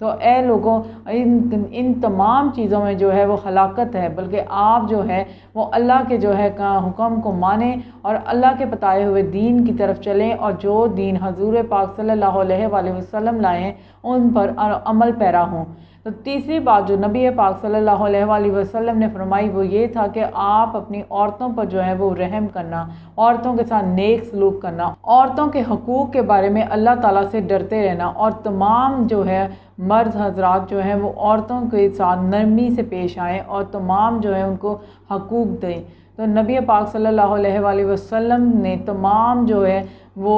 تو اے لوگوں، ان تمام چیزوں میں جو ہے وہ ہلاکت ہے، بلکہ آپ جو ہے وہ اللہ کے جو ہے حکم کو مانیں اور اللہ کے بتائے ہوئے دین کی طرف چلیں، اور جو دین حضور پاک صلی اللہ علیہ وآلہ وسلم لائے ہیں ان پر عمل پیرا ہوں۔ تو تیسری بات جو نبی پاک صلی اللہ علیہ وآلہ وسلم نے فرمائی وہ یہ تھا کہ آپ اپنی عورتوں پر جو ہے وہ رحم کرنا، عورتوں کے ساتھ نیک سلوک کرنا، عورتوں کے حقوق کے بارے میں اللہ تعالیٰ سے ڈرتے رہنا، اور تمام جو ہے مرد حضرات جو ہیں وہ عورتوں کے ساتھ نرمی سے پیش آئیں اور تمام جو ہے ان کو حقوق دیں۔ تو نبی پاک صلی اللہ علیہ وآلہ وسلم نے تمام جو ہے وہ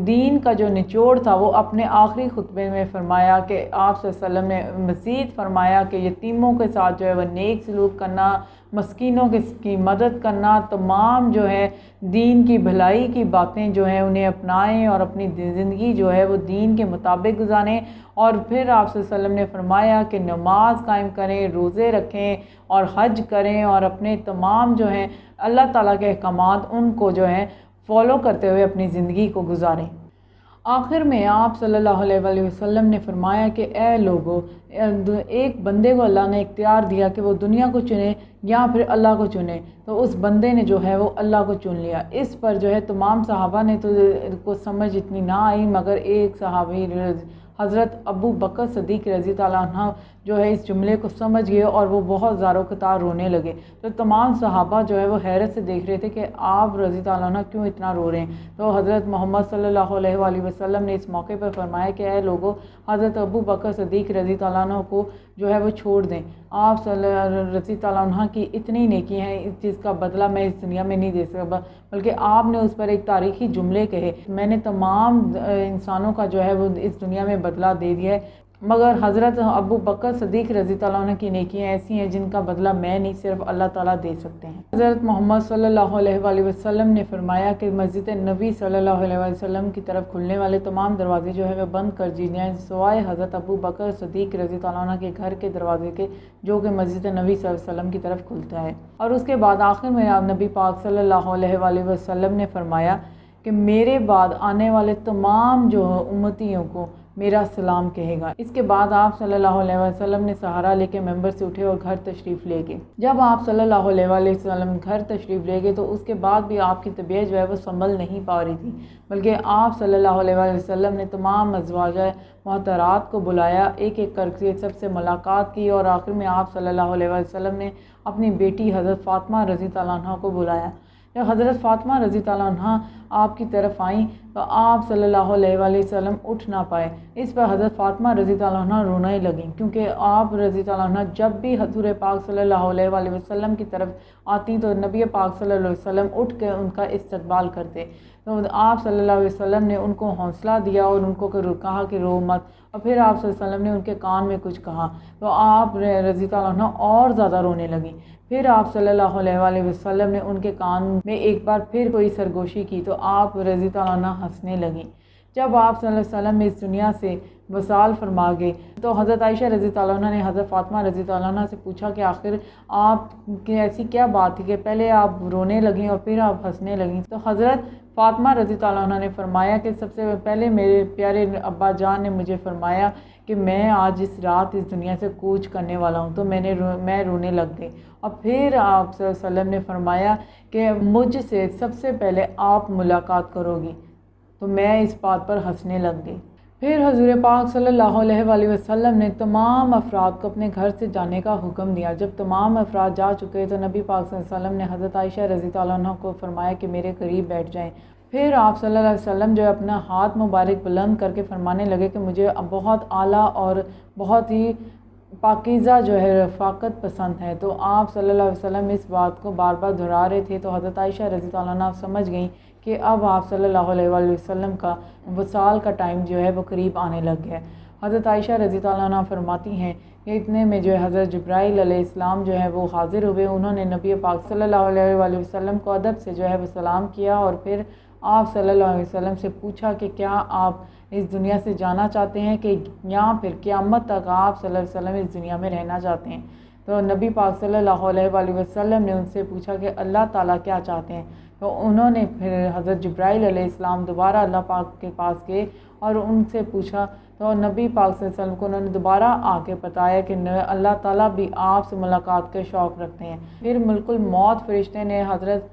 دین کا جو نچوڑ تھا وہ اپنے آخری خطبے میں فرمایا کہ آپ صلی اللہ علیہ وسلم نے مزید فرمایا کہ یتیموں کے ساتھ جو ہے وہ نیک سلوک کرنا، مسکینوں کی مدد کرنا، تمام جو ہے دین کی بھلائی کی باتیں جو ہیں انہیں اپنائیں اور اپنی زندگی جو ہے وہ دین کے مطابق گزاریں۔ اور پھر آپ صلی اللہ علیہ وسلم نے فرمایا کہ نماز قائم کریں، روزے رکھیں اور حج کریں، اور اپنے تمام جو ہیں اللہ تعالیٰ کے احکامات ان کو جو ہے فالو کرتے ہوئے اپنی زندگی کو گزاریں۔ آخر میں آپ صلی اللہ علیہ وآلہ وسلم نے فرمایا کہ اے لوگو، ایک بندے کو اللہ نے اختیار دیا کہ وہ دنیا کو چنے یا پھر اللہ کو چنے، تو اس بندے نے جو ہے وہ اللہ کو چن لیا۔ اس پر جو ہے تمام صحابہ نے تو کو سمجھ اتنی نہ آئی، مگر ایک صحابی حضرت ابو بکر صدیق رضی اللہ عنہ جو ہے اس جملے کو سمجھ گئے اور وہ بہت زاروں قطار رونے لگے۔ تو تمام صحابہ جو ہے وہ حیرت سے دیکھ رہے تھے کہ آپ رضی اللہ عنہ کیوں اتنا رو رہے ہیں۔ تو حضرت محمد صلی اللہ علیہ وآلہ وسلم نے اس موقع پر فرمایا کہ اے لوگو، حضرت ابو بکر صدیق رضی اللہ عنہ کو جو ہے وہ چھوڑ دیں، آپ رضی اللہ عنہ کی اتنی نیکی ہیں اس چیز کا بدلہ میں اس دنیا میں نہیں دے سکتا، بلکہ آپ نے اس پر ایک تاریخی جملے کہے، میں نے تمام انسانوں کا جو ہے وہ اس دنیا میں بدلہ دے دیا ہے، مگر حضرت ابو بکر صدیق رضی اللہ عنہ کی نیکیاں ایسی ہیں جن کا بدلہ میں نہیں صرف اللہ تعالیٰ دے سکتے ہیں۔ حضرت محمد صلی اللہ علیہ وآلہ وسلم نے فرمایا کہ مسجد نبی صلی اللہ علیہ وسلم کی طرف کھلنے والے تمام دروازے جو ہے وہ بند کر دیے جائیں سوائے حضرت ابو بکر صدیق رضی اللہ عنہ کے گھر کے دروازے کے، جو کہ مسجد نبی صلی اللہ علیہ وسلم کی طرف کھلتا ہے۔ اور اس کے بعد آخر میں نبی پاک صلی اللہ علیہ وآلہ وسلم نے فرمایا کہ میرے بعد آنے والے تمام جو امتیوں کو میرا سلام کہے گا۔ اس کے بعد آپ صلی اللہ علیہ وسلم نے سہارا لے کے ممبر سے اٹھے اور گھر تشریف لے گئے۔ جب آپ صلی اللہ علیہ وسلم گھر تشریف لے گئے تو اس کے بعد بھی آپ کی طبیعت جو ہے وہ سنبھل نہیں پا رہی تھی، بلکہ آپ صلی اللہ علیہ وسلم نے تمام ازواجہ محترات کو بلایا، ایک ایک کر کے سب سے ملاقات کی، اور آخر میں آپ صلی اللہ علیہ وسلم نے اپنی بیٹی حضرت فاطمہ رضی اللہ عنہ کو بلایا۔ جب حضرت فاطمہ رضی اللہ عنہ آپ کی طرف آئیں تو آپ صلی اللہ علیہ وسلم اٹھ نہ پائے۔ اس پر حضرت فاطمہ رضی اللہ عنہ رونے لگیں، کیونکہ آپ رضی اللہ عنہ جب بھی حضور پاک صلی اللہ علیہ وسلم کی طرف آتی تو نبی پاک صلی اللہ علیہ وسلم اٹھ کے ان کا استقبال کرتے۔ تو آپ صلی اللہ علیہ وسلم نے ان کو حوصلہ دیا اور ان کو کہا کہ رو مت، اور پھر آپ صلی اللہ علیہ وسلم نے ان کے کان میں کچھ کہا تو آپ رضی اللہ عنہ اور زیادہ رونے لگیں۔ پھر آپ صلی اللہ علیہ وسلم نے ان کے کان میں ایک بار پھر کوئی سرگوشی کی تو آپ رضی اللہ عنہ ہنسنے لگیں۔ جب آپ صلی اللہ علیہ وسلم اس دنیا سے وصال فرما گئے تو حضرت عائشہ رضی اللہ عنہ نے حضرت فاطمہ رضی اللہ عنہ سے پوچھا کہ آخر آپ کی ایسی کیا بات تھی کہ پہلے آپ رونے لگیں اور پھر آپ ہنسنے لگیں؟ تو حضرت فاطمہ رضی اللہ عنہ نے فرمایا کہ سب سے پہلے میرے پیارے ابا جان نے مجھے فرمایا کہ میں آج اس رات اس دنیا سے کوچ کرنے والا ہوں، تو میں رونے لگ گئی، اور پھر آپ صلی اللہ علیہ وسلم نے فرمایا کہ مجھ سے سب سے پہلے آپ ملاقات کرو گی، تو میں اس بات پر ہنسنے لگ گئی۔ پھر حضور پاک صلی اللہ علیہ وآلہ وسلم نے تمام افراد کو اپنے گھر سے جانے کا حکم دیا۔ جب تمام افراد جا چکے تو نبی پاک صلی اللہ علیہ وسلم نے حضرت عائشہ رضی اللہ عنہ کو فرمایا کہ میرے قریب بیٹھ جائیں۔ پھر آپ صلی اللہ علیہ وسلم جو اپنا ہاتھ مبارک بلند کر کے فرمانے لگے کہ مجھے بہت اعلیٰ اور بہت ہی پاکیزہ جو ہے رفاقت پسند ہے۔ تو آپ صلی اللہ علیہ وسلم اس بات کو بار بار دہرا رہے تھے تو حضرت عائشہ رضی اللہ عنہ سمجھ گئیں کہ اب آپ صلی اللہ علیہ وآلہ وسلم کا وصال کا ٹائم جو ہے وہ قریب آنے لگ گیا۔ حضرت عائشہ رضی اللہ عنہ فرماتی ہیں کہ اتنے میں جو ہے حضرت جبرائیل علیہ السلام جو ہے وہ حاضر ہوئے، انہوں نے نبی پاک صلی اللہ علیہ وآلہ وسلم کو ادب سے جو ہے وہ سلام کیا، اور پھر آپ صلی اللہ علیہ وسلم سے پوچھا کہ کیا آپ اس دنیا سے جانا چاہتے ہیں کہ یا پھر قیامت تک آپ صلی اللہ علیہ وسلم اس دنیا میں رہنا چاہتے ہیں؟ تو نبی پاک صلی اللہ علیہ وآلہ وسلم نے ان سے پوچھا کہ اللہ تعالیٰ کیا چاہتے ہیں؟ تو انہوں نے پھر حضرت جبرائیل علیہ السلام دوبارہ اللہ پاک کے پاس گئے اور ان سے پوچھا، تو نبی پاک صلی اللہ علیہ وسلم کو انہوں نے دوبارہ آ کے بتایا کہ اللہ تعالیٰ بھی آپ سے ملاقات کے شوق رکھتے ہیں۔ پھر ملک الموت فرشتے نے حضرت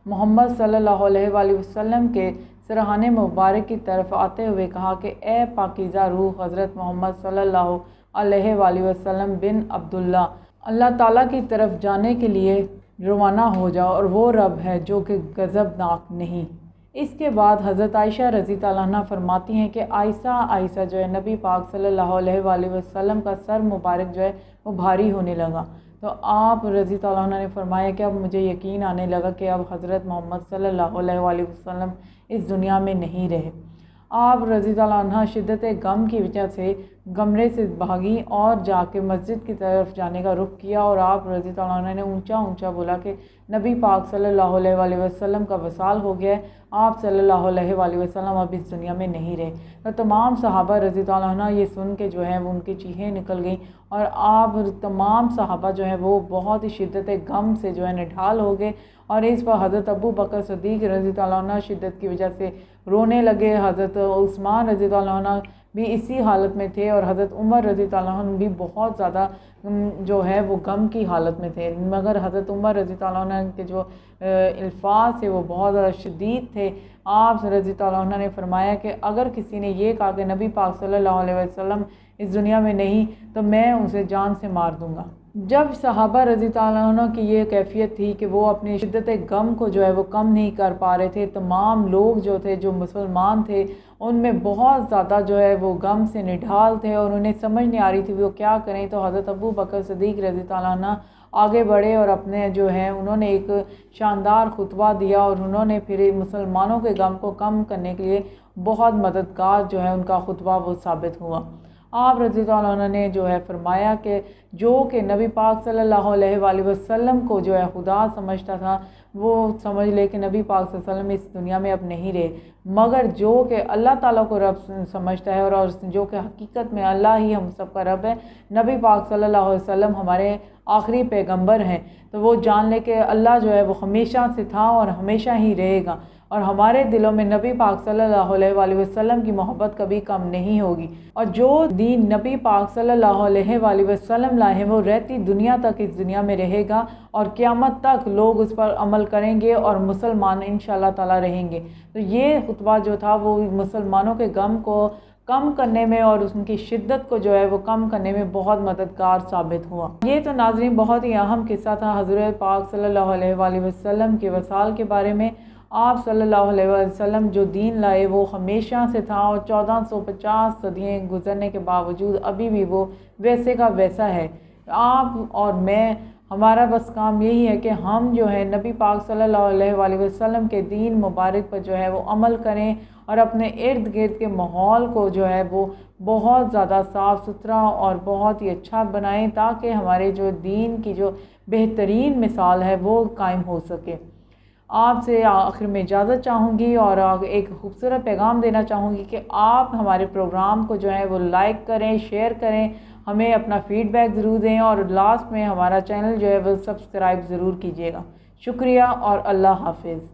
محمد صلی اللہ علیہ وآلہ وسلم کے سرہانے مبارک کی طرف آتے ہوئے کہا کہ اے پاکیزہ روح حضرت محمد صلی اللہ علیہ وآلہ وسلم بن عبداللہ، اللہ تعالیٰ کی طرف جانے کے لیے روانہ ہو جاؤ، اور وہ رب ہے جو کہ غضبناک نہیں۔ اس کے بعد حضرت عائشہ رضی اللہ عنہ فرماتی ہیں کہ آہستہ آہستہ جو ہے نبی پاک صلی اللہ علیہ وآلہ وسلم کا سر مبارک جو ہے وہ بھاری ہونے لگا، تو آپ رضی اللہ عنہ نے فرمایا کہ اب مجھے یقین آنے لگا کہ اب حضرت محمد صلی اللہ علیہ وآلہ وسلم اس دنیا میں نہیں رہے۔ آپ رضی اللہ عنہ شدت غم کی وجہ سے کمرے سے بھاگی اور جا کے مسجد کی طرف جانے کا رخ کیا، اور آپ رضی اللہ عنہ نے اونچا اونچا بولا کہ نبی پاک صلی اللہ علیہ وآلہ وسلم کا وصال ہو گیا ہے، آپ صلی اللہ علیہ وآلہ وسلم اب اس دنیا میں نہیں رہے۔ تو تمام صحابہ رضی اللہ عنہ یہ سن کے جو ہے وہ ان کی چیخیں نکل گئیں، اور آپ تمام صحابہ جو ہیں وہ بہت ہی شدت غم سے جو ہے نڈھال ہو گئے، اور اس پر حضرت ابو بکر صدیق رضی اللہ عنہ شدت کی وجہ سے رونے لگے، حضرت عثمان رضی اللہ عنہ بھی اسی حالت میں تھے، اور حضرت عمر رضی اللہ عنہ بھی بہت زیادہ جو ہے وہ غم کی حالت میں تھے، مگر حضرت عمر رضی اللہ عنہ کے جو الفاظ تھے وہ بہت زیادہ شدید تھے۔ آپ رضی اللہ عنہ نے فرمایا کہ اگر کسی نے یہ کہا کہ نبی پاک صلی اللہ علیہ وسلم اس دنیا میں نہیں تو میں اسے جان سے مار دوں گا۔ جب صحابہ رضی اللہ عنہ کی یہ کیفیت تھی کہ وہ اپنی شدت غم کو جو ہے وہ کم نہیں کر پا رہے تھے، تمام لوگ جو تھے جو مسلمان تھے ان میں بہت زیادہ جو ہے وہ غم سے نڈھال تھے، اور انہیں سمجھ نہیں آ رہی تھی وہ کیا کریں، تو حضرت ابو بکر صدیق رضی اللہ عنہ آگے بڑھے اور اپنے جو ہے انہوں نے ایک شاندار خطبہ دیا، اور انہوں نے پھر مسلمانوں کے غم کو کم کرنے کے لیے بہت مددگار جو ہے ان کا خطبہ وہ ثابت ہوا۔ آپ رضی اللہ عنہ نے جو ہے فرمایا کہ جو کہ نبی پاک صلی اللہ علیہ وآلہ وسلم کو جو ہے خدا سمجھتا تھا وہ سمجھ لے کہ نبی پاک صلی اللہ علیہ وسلم اس دنیا میں اب نہیں رہے، مگر جو کہ اللہ تعالیٰ کو رب سمجھتا ہے اور جو کہ حقیقت میں اللہ ہی ہم سب کا رب ہے، نبی پاک صلی اللہ علیہ وسلم ہمارے آخری پیغمبر ہیں، تو وہ جان لے کہ اللہ جو ہے وہ ہمیشہ سے تھا اور ہمیشہ ہی رہے گا، اور ہمارے دلوں میں نبی پاک صلی اللہ علیہ وآلہ وسلم کی محبت کبھی کم نہیں ہوگی، اور جو دین نبی پاک صلی اللہ علیہ وآلہ وسلم لائے ہیں وہ رہتی دنیا تک اس دنیا میں رہے گا، اور قیامت تک لوگ اس پر عمل کریں گے اور مسلمان انشاءاللہ تعالی رہیں گے۔ تو یہ خطبہ جو تھا وہ مسلمانوں کے غم کو کم کرنے میں اور ان کی شدت کو جو ہے وہ کم کرنے میں بہت مددگار ثابت ہوا۔ یہ تو ناظرین بہت ہی اہم قصہ تھا حضرت پاک صلی اللہ علیہ وآلہ وسلم کے وصال کے بارے میں۔ آپ صلی اللہ علیہ وسلم جو دین لائے وہ ہمیشہ سے تھا، اور 1450 صدیاں گزرنے کے باوجود ابھی بھی وہ ویسے کا ویسا ہے۔ آپ اور میں، ہمارا بس کام یہی ہے کہ ہم جو ہے نبی پاک صلی اللہ علیہ وآلہ وسلم کے دین مبارک پر جو ہے وہ عمل کریں، اور اپنے ارد گرد کے ماحول کو جو ہے وہ بہت زیادہ صاف ستھرا اور بہت ہی اچھا بنائیں، تاکہ ہمارے جو دین کی جو بہترین مثال ہے وہ قائم ہو سکے۔ آپ سے آخر میں اجازت چاہوں گی اور ایک خوبصورت پیغام دینا چاہوں گی کہ آپ ہمارے پروگرام کو جو ہے وہ لائک کریں، شیئر کریں، ہمیں اپنا فیڈ بیک ضرور دیں، اور لاسٹ میں ہمارا چینل جو ہے وہ سبسکرائب ضرور کیجیے گا۔ شکریہ اور اللہ حافظ۔